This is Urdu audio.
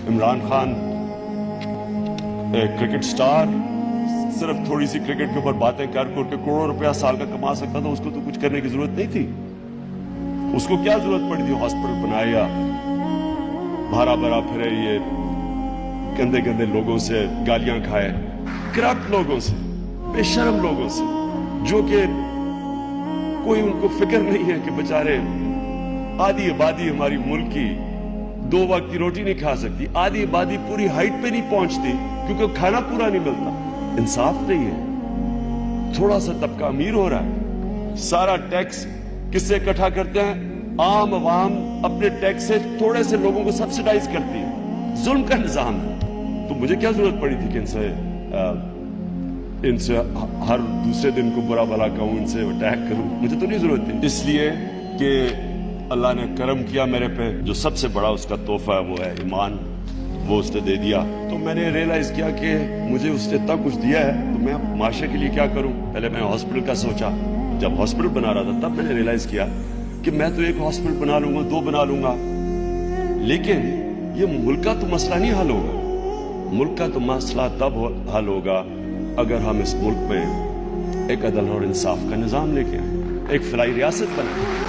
عمران خان ایک کرکٹ سٹار صرف تھوڑی سی کرکٹ کے اوپر باتیں کر کے کروڑوں روپیہ سال کا کما سکتا تھا. اس کو تو کچھ کرنے کی ضرورت نہیں تھی. اس کو کیا ضرورت پڑی تھی ہاسپٹل بنایا, بھرا بھرا پھرے, یہ گندے گندے لوگوں سے گالیاں کھائے, کرپٹ لوگوں سے, بے شرم لوگوں سے, جو کہ کوئی ان کو فکر نہیں ہے کہ بیچارے آدھی آبادی ہماری ملک کی 2 وقت کی روٹی نہیں کھا سکتی, آدھی آبادی پوری ہائٹ پہ نہیں پہنچتی کیونکہ کھانا پورا نہیں ملتا. انصاف نہیں ہے. تھوڑا سا طبقہ امیر ہو رہا ہے, سارا ٹیکس کس سے اکٹھا کرتے ہیں؟ عام عوام اپنے ٹیکس سے تھوڑے سے لوگوں کو سبسیڈائز کرتی ہے. ظلم کا نظام ہے. تو مجھے کیا ضرورت پڑی تھی کہ ان سے ہر دوسرے دن کو برا بھلا کہوں, ان سے اٹیک کروں؟ مجھے تو نہیں ضرورت تھی. اس لیے کہ اللہ نے کرم کیا میرے پہ, جو سب سے بڑا اس کا تحفہ ہے وہ ہے ایمان, وہ اس نے دے دیا. تو میں نے ریئلائز کیا کہ مجھے اس نے اتنا کچھ دیا ہے تو میں معاشرے کے لیے کیا کروں. پہلے میں ہاسپٹل کا سوچا, جب ہاسپٹل بنا رہا تھا تب میں نے ریئلائز کیا کہ میں تو ایک ہاسپٹل بنا لوں گا, 2 بنا لوں گا, لیکن یہ ملک کا تو مسئلہ نہیں حل ہوگا. ملک کا تو مسئلہ تب حل ہوگا اگر ہم اس ملک میں ایک عدل اور انصاف کا نظام لے کے آئیں, ایک فلاحی ریاست بنائیں.